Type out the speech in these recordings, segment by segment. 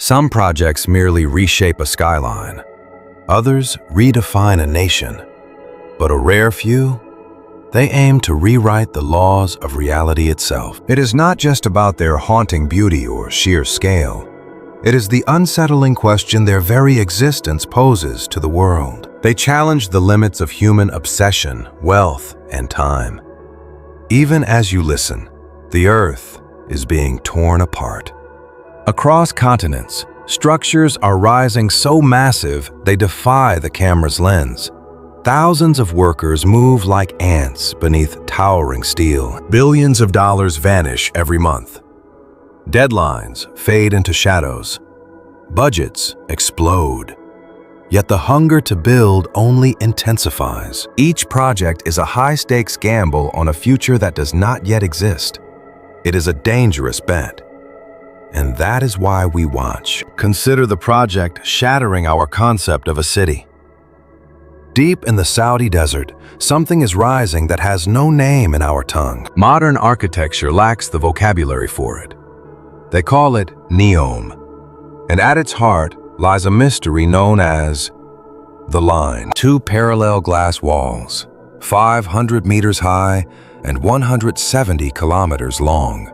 Some projects merely reshape a skyline. Others redefine a nation. But a rare few, they aim to rewrite the laws of reality itself. It is not just about their haunting beauty or sheer scale. It is the unsettling question their very existence poses to the world. They challenge the limits of human obsession, wealth, and time. Even as you listen, the Earth is being torn apart. Across continents, structures are rising so massive they defy the camera's lens. Thousands of workers move like ants beneath towering steel. Billions of dollars vanish every month. Deadlines fade into shadows. Budgets explode. Yet the hunger to build only intensifies. Each project is a high-stakes gamble on a future that does not yet exist. It is a dangerous bet. And that is why we watch. Consider the project shattering our concept of a city. Deep in the Saudi desert, something is rising that has no name in our tongue. Modern architecture lacks the vocabulary for it. They call it Neom. And at its heart lies a mystery known as the Line. Two parallel glass walls, 500 meters high and 170 kilometers long.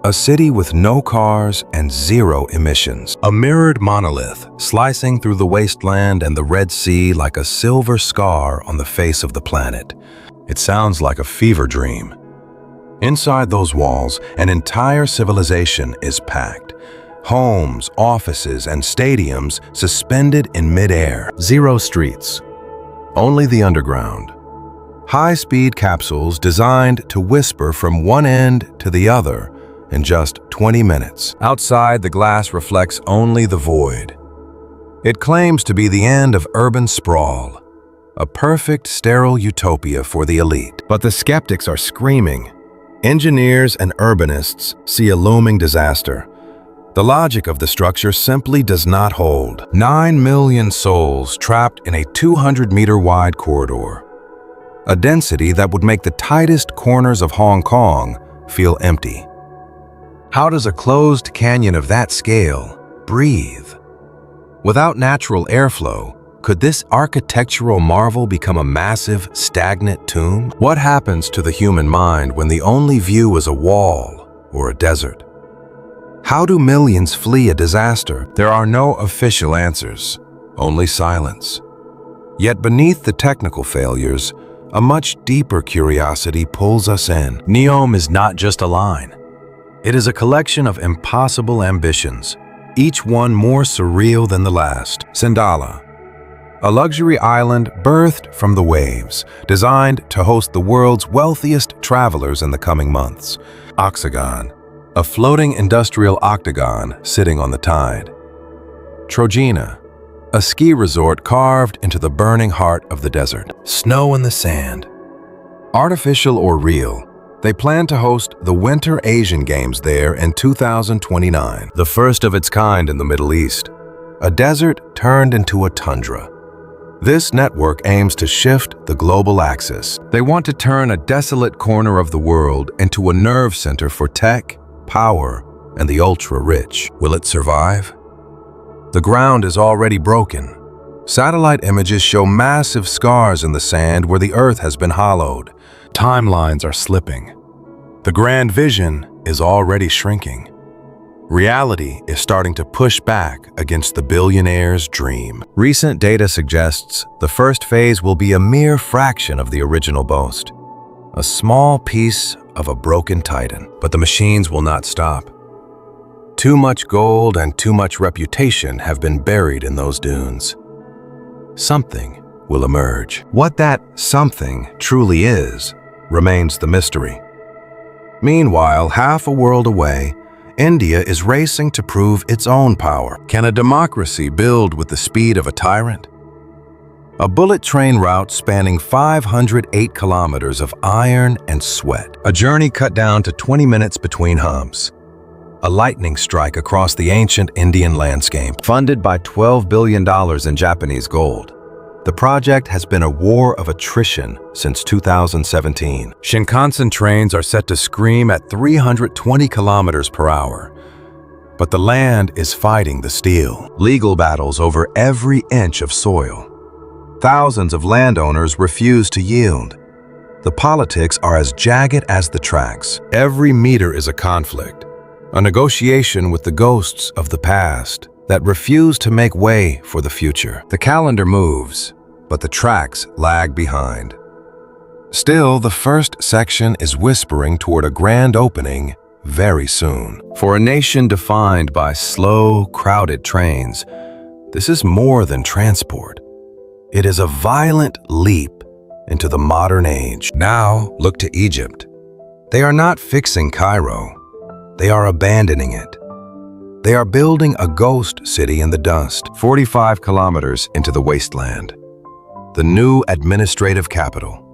A city with no cars and zero emissions. A mirrored monolith slicing through the wasteland and the Red Sea like a silver scar on the face of the planet. It sounds like a fever dream. Inside those walls, an entire civilization is packed. Homes, offices, and stadiums suspended in midair. Zero streets. Only the underground. High-speed capsules designed to whisper from one end to the other in just 20 minutes. Outside, the glass reflects only the void. It claims to be the end of urban sprawl, a perfect sterile utopia for the elite. But the skeptics are screaming. Engineers and urbanists see a looming disaster. The logic of the structure simply does not hold. 9 million souls trapped in a 200-meter-wide corridor. A density that would make the tightest corners of Hong Kong feel empty. How does a closed canyon of that scale breathe? Without natural airflow, could this architectural marvel become a massive, stagnant tomb? What happens to the human mind when the only view is a wall or a desert? How do millions flee a disaster? There are no official answers, only silence. Yet beneath the technical failures, a much deeper curiosity pulls us in. Neom is not just a line. It is a collection of impossible ambitions, each one more surreal than the last. Sindala, a luxury island birthed from the waves, designed to host the world's wealthiest travelers in the coming months. Oxagon, a floating industrial octagon sitting on the tide. Trojena, a ski resort carved into the burning heart of the desert. Snow in the sand. Artificial or real, they plan to host the Winter Asian Games there in 2029, the first of its kind in the Middle East. A desert turned into a tundra. This network aims to shift the global axis. They want to turn a desolate corner of the world into a nerve center for tech, power, and the ultra-rich. Will it survive? The ground is already broken. Satellite images show massive scars in the sand where the Earth has been hollowed. Timelines are slipping. The grand vision is already shrinking. Reality is starting to push back against the billionaire's dream. Recent data suggests the first phase will be a mere fraction of the original boast. A small piece of a broken titan. But the machines will not stop. Too much gold and too much reputation have been buried in those dunes. Something will emerge. What that something truly is remains the mystery. Meanwhile, half a world away, India is racing to prove its own power. Can a democracy build with the speed of a tyrant? A bullet train route spanning 508 kilometers of iron and sweat. A journey cut down to 20 minutes between humps. A lightning strike across the ancient Indian landscape. Funded by $12 billion in Japanese gold. The project has been a war of attrition since 2017. Shinkansen trains are set to scream at 320 kilometers per hour. but the land is fighting the steel. Legal battles over every inch of soil. Thousands of landowners refuse to yield. The politics are as jagged as the tracks. Every meter is a conflict, a negotiation with the ghosts of the past that refuse to make way for the future. The calendar moves, but the tracks lag behind. Still, the first section is whispering toward a grand opening very soon. For a nation defined by slow, crowded trains, this is more than transport. It is a violent leap into the modern age. Now, look to Egypt. They are not fixing Cairo. They are abandoning it. They are building a ghost city in the dust, 45 kilometers into the wasteland. The new administrative capital.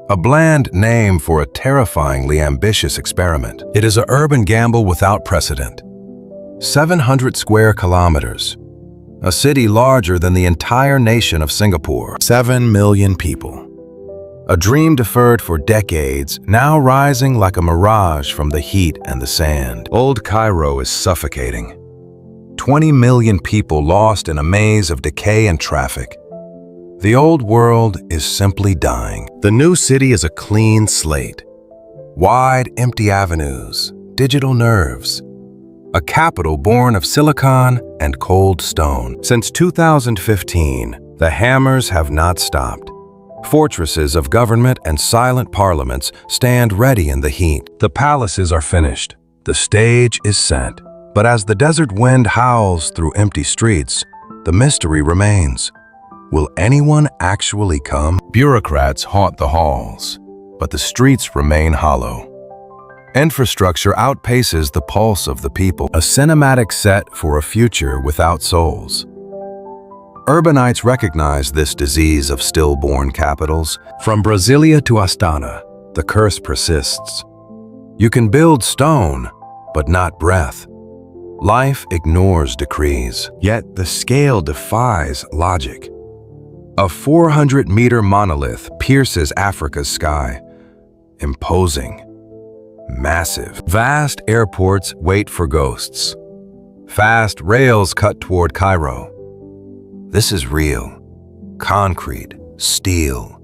A bland name for a terrifyingly ambitious experiment. It is an urban gamble without precedent. 700 square kilometers. A city larger than the entire nation of Singapore. 7 million people. A dream deferred for decades, now rising like a mirage from the heat and the sand. Old Cairo is suffocating. 20 million people lost in a maze of decay and traffic. The old world is simply dying. The new city is a clean slate. Wide, empty avenues, digital nerves. A capital born of silicon and cold stone. Since 2015, the hammers have not stopped. Fortresses of government and silent parliaments stand ready in the heat. The palaces are finished. The stage is set. But as the desert wind howls through empty streets, the mystery remains. Will anyone actually come? Bureaucrats haunt the halls, but the streets remain hollow. Infrastructure outpaces the pulse of the people, a cinematic set for a future without souls. Urbanites recognize this disease of stillborn capitals. From Brasilia to Astana, the curse persists. You can build stone, but not breath. Life ignores decrees, yet the scale defies logic. A 400-meter monolith pierces Africa's sky, imposing, massive. Vast airports wait for ghosts. Fast rails cut toward Cairo. This is real, concrete, steel,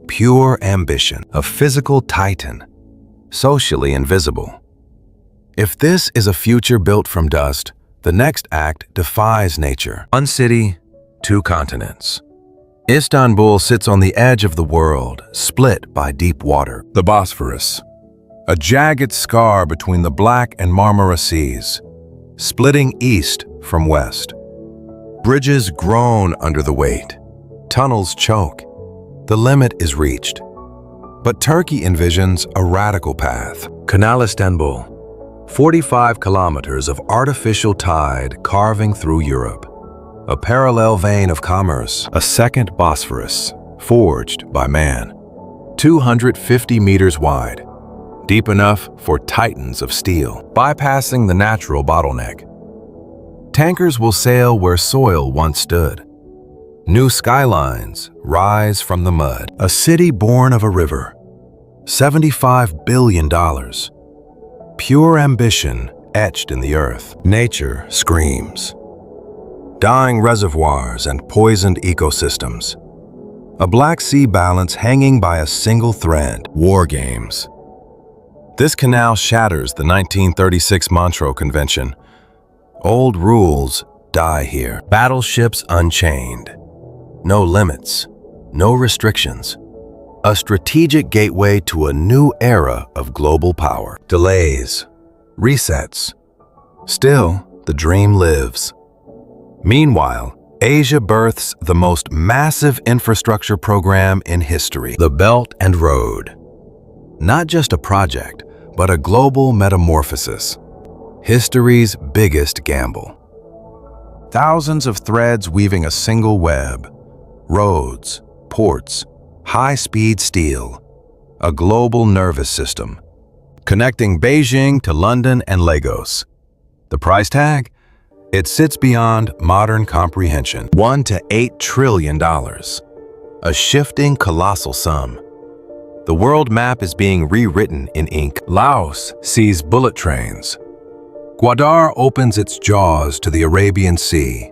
pure ambition, a physical titan, socially invisible. If this is a future built from dust, the next act defies nature. One city, two continents. Istanbul sits on the edge of the world, split by deep water. The Bosphorus, a jagged scar between the Black and Marmara Seas, splitting east from west. Bridges groan under the weight. Tunnels choke. The limit is reached. But Turkey envisions a radical path. Canal Istanbul, 45 kilometers of artificial tide carving through Europe. A parallel vein of commerce, a second Bosphorus, forged by man. 250 meters wide, deep enough for titans of steel, bypassing the natural bottleneck. Tankers will sail where soil once stood. New skylines rise from the mud. A city born of a river. $75 billion. Pure ambition etched in the earth. Nature screams. Dying reservoirs and poisoned ecosystems. A Black Sea balance hanging by a single thread. War games. This canal shatters the 1936 Montreux Convention. Old rules die here. Battleships unchained. No limits, no restrictions. A strategic gateway to a new era of global power. Delays, resets. Still, the dream lives. Meanwhile, Asia births the most massive infrastructure program in history, the Belt and Road. Not just a project, but a global metamorphosis. History's biggest gamble. Thousands of threads weaving a single web. Roads, ports, high-speed steel. A global nervous system. Connecting Beijing to London and Lagos. The price tag? It sits beyond modern comprehension. $1 to $8 trillion. A shifting colossal sum. The world map is being rewritten in ink. Laos sees bullet trains. Gwadar opens its jaws to the Arabian Sea.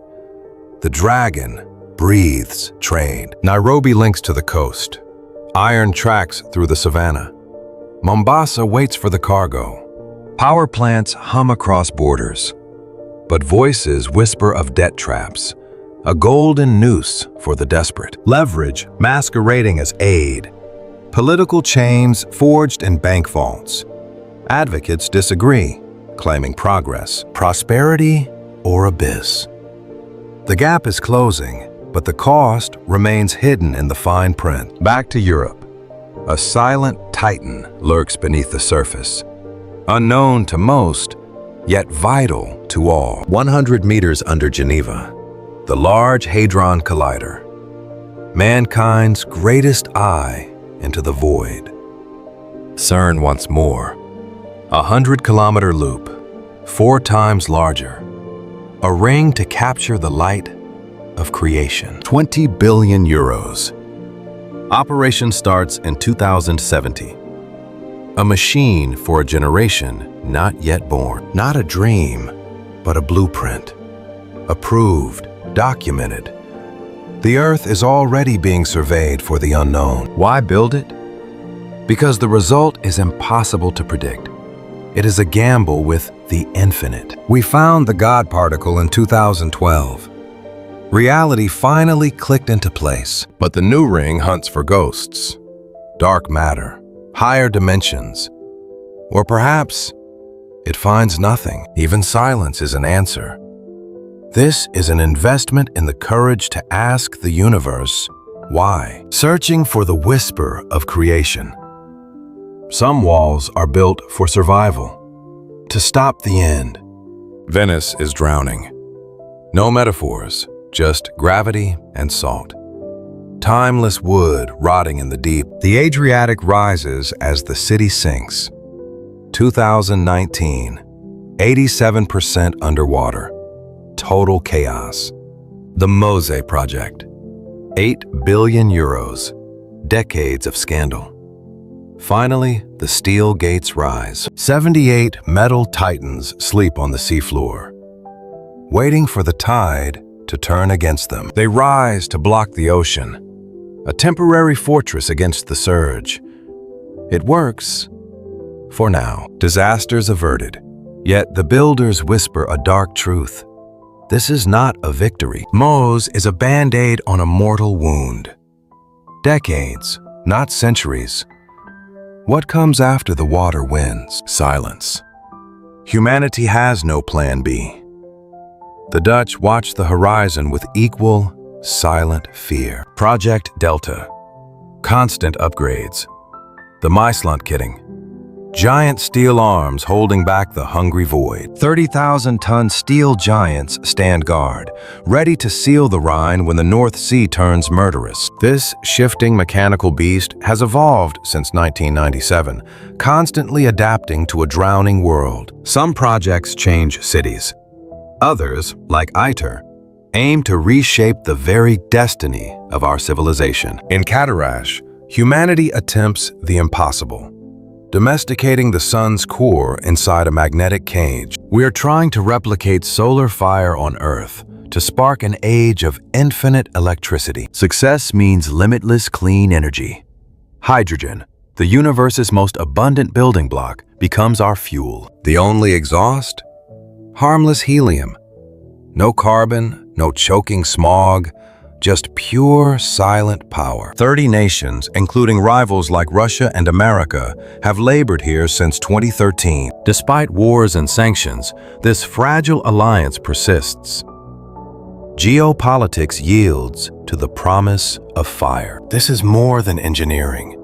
The dragon breathes trade. Nairobi links to the coast. Iron tracks through the savannah. Mombasa waits for the cargo. Power plants hum across borders. But voices whisper of debt traps, a golden noose for the desperate. Leverage masquerading as aid. Political chains forged in bank vaults. Advocates disagree, claiming progress, prosperity, or abyss. The gap is closing, but the cost remains hidden in the fine print. Back to Europe. A silent titan lurks beneath the surface. Unknown to most, yet vital to all. 100 meters under Geneva, the Large Hadron Collider. Mankind's greatest eye into the void. CERN once more. 100-kilometer loop, 4 times larger. A ring to capture the light of creation. 20 billion euros. Operation starts in 2070. A machine for a generation not yet born. Not a dream, but a blueprint. Approved, documented. The Earth is already being surveyed for the unknown. Why build it? Because the result is impossible to predict. It is a gamble with the infinite. We found the God particle in 2012. Reality finally clicked into place, but the new ring hunts for ghosts, dark matter, higher dimensions, or perhaps it finds nothing. Even silence is an answer. This is an investment in the courage to ask the universe, why? Searching for the whisper of creation. Some walls are built for survival, to stop the end. Venice is drowning. No metaphors, just gravity and salt. Timeless wood rotting in the deep. The Adriatic rises as the city sinks. 2019, 87% underwater. Total chaos. The Mose Project. 8 billion euros. Decades of scandal. Finally, the steel gates rise. 78 metal titans sleep on the seafloor, waiting for the tide to turn against them. They rise to block the ocean, a temporary fortress against the surge. It works, for now. Disasters averted, yet the builders whisper a dark truth. This is not a victory. Mose is a band-aid on a mortal wound. Decades, not centuries. What comes after the water wins? Silence. Humanity has no plan B. The Dutch watch the horizon with equal, silent fear. Project Delta. Constant upgrades. The Maisland kitting. Giant steel arms holding back the hungry void. 30,000-ton steel giants stand guard, ready to seal the Rhine when the North Sea turns murderous. This shifting mechanical beast has evolved since 1997, constantly adapting to a drowning world. Some projects change cities. Others, like ITER, aim to reshape the very destiny of our civilization. In Cadarache, humanity attempts the impossible. Domesticating the sun's core inside a magnetic cage. We are trying to replicate solar fire on Earth to spark an age of infinite electricity. Success means limitless clean energy. Hydrogen, the universe's most abundant building block, becomes our fuel. The only exhaust? Harmless helium. No carbon, no choking smog, just pure, silent power. 30 nations, including rivals like Russia and America, have labored here since 2013. Despite wars and sanctions, this fragile alliance persists. Geopolitics yields to the promise of fire. This is more than engineering.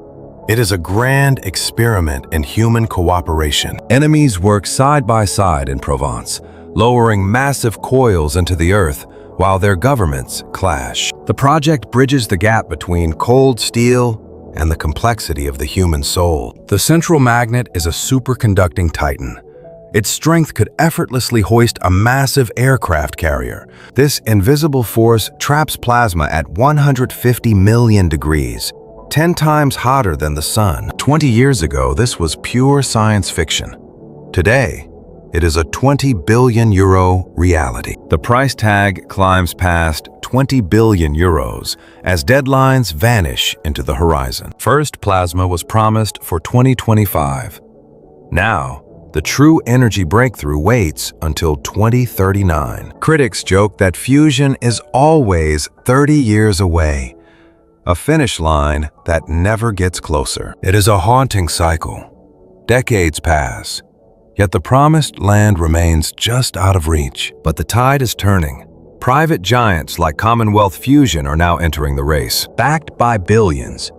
It is a grand experiment in human cooperation. Enemies work side by side in Provence, lowering massive coils into the earth, while their governments clash. The project bridges the gap between cold steel and the complexity of the human soul. The central magnet is a superconducting titan. Its strength could effortlessly hoist a massive aircraft carrier. This invisible force traps plasma at 150 million degrees, 10 times hotter than the sun. 20 years ago, this was pure science fiction. Today, It is a 20 billion euro reality. The price tag climbs past 20 billion euros as deadlines vanish into the horizon. First plasma was promised for 2025. Now, the true energy breakthrough waits until 2039. Critics joke that fusion is always 30 years away, a finish line that never gets closer. It is a haunting cycle. Decades pass, yet the promised land remains just out of reach. But the tide is turning. Private giants like Commonwealth Fusion are now entering the race. Backed by billions,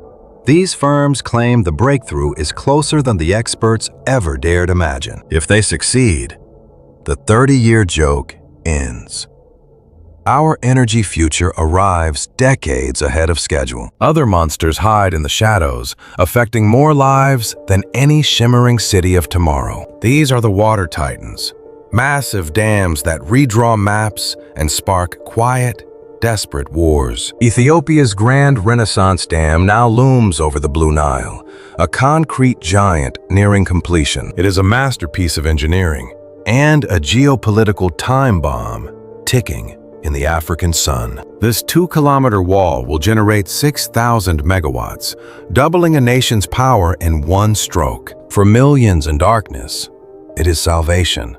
these firms claim the breakthrough is closer than the experts ever dared imagine. If they succeed, the 30-year joke ends. Our energy future arrives decades ahead of schedule. Other monsters hide in the shadows, affecting more lives than any shimmering city of tomorrow. These are the water titans, massive dams that redraw maps and spark quiet, desperate wars. Ethiopia's Grand Renaissance Dam now looms over the Blue Nile, a concrete giant nearing completion. It is a masterpiece of engineering and a geopolitical time bomb ticking in the African sun. This 2-kilometer wall will generate 6,000 megawatts, doubling a nation's power in one stroke. For millions in darkness, it is salvation.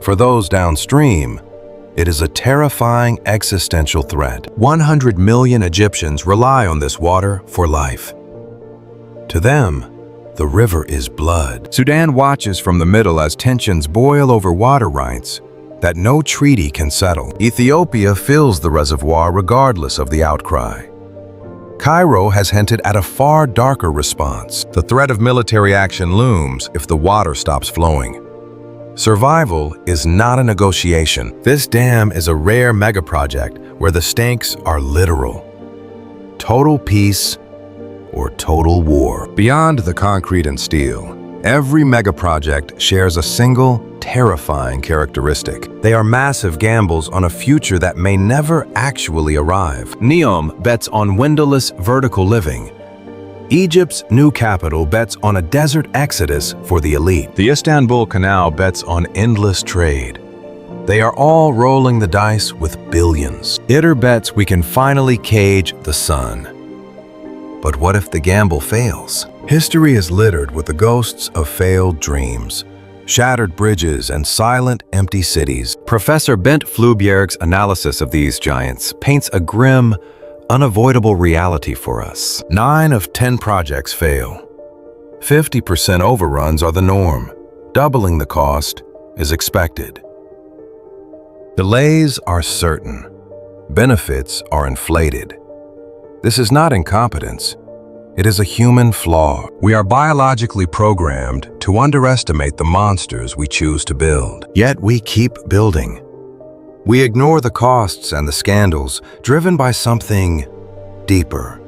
For those downstream, it is a terrifying existential threat. 100 million Egyptians rely on this water for life. To them, the river is blood. Sudan watches from the middle as tensions boil over water rights that no treaty can settle. Ethiopia fills the reservoir regardless of the outcry. Cairo has hinted at a far darker response. The threat of military action looms if the water stops flowing. Survival is not a negotiation. This dam is a rare megaproject where the stakes are literal. Total peace or total war. Beyond the concrete and steel, every megaproject shares a single, terrifying characteristic. They are massive gambles on a future that may never actually arrive. Neom bets on windowless vertical living. Egypt's new capital bets on a desert exodus for the elite. The Istanbul Canal bets on endless trade. They are all rolling the dice with billions. ITER bets we can finally cage the sun. But what if the gamble fails? History is littered with the ghosts of failed dreams, shattered bridges, and silent, empty cities. Professor Bent Flubjerg's analysis of these giants paints a grim, unavoidable reality for us. 9 of 10 projects fail. 50% overruns are the norm. Doubling the cost is expected. Delays are certain. Benefits are inflated. This is not incompetence. It is a human flaw. We are biologically programmed to underestimate the monsters we choose to build. Yet we keep building. We ignore the costs and the scandals, driven by something deeper.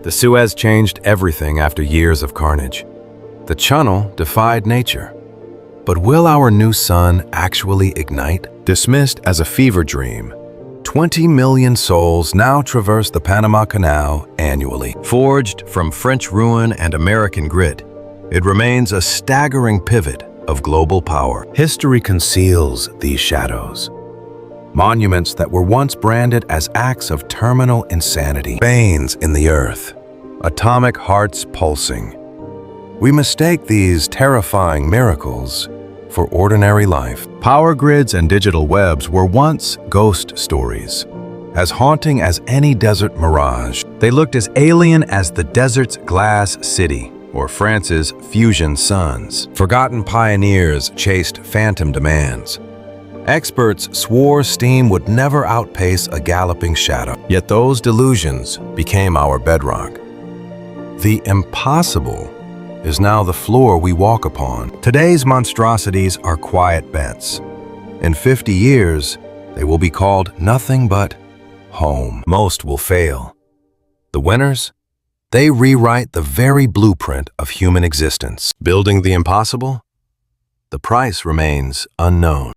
The Suez changed everything after years of carnage. The Channel defied nature. But will our new sun actually ignite? Dismissed as a fever dream, 20 million souls now traverse the Panama Canal annually. Forged from French ruin and American grit, it remains a staggering pivot of global power. History conceals these shadows. Monuments that were once branded as acts of terminal insanity. Veins in the earth, atomic hearts pulsing. We mistake these terrifying miracles for ordinary life. Power grids and digital webs were once ghost stories, as haunting as any desert mirage. They looked as alien as the desert's glass city or France's fusion suns. Forgotten pioneers chased phantom demands. Experts swore steam would never outpace a galloping shadow. Yet those delusions became our bedrock. The impossible is now the floor we walk upon. Today's monstrosities are quiet bets. In 50 years, they will be called nothing but home. Most will fail. The winners? They rewrite the very blueprint of human existence. Building the impossible? The price remains unknown.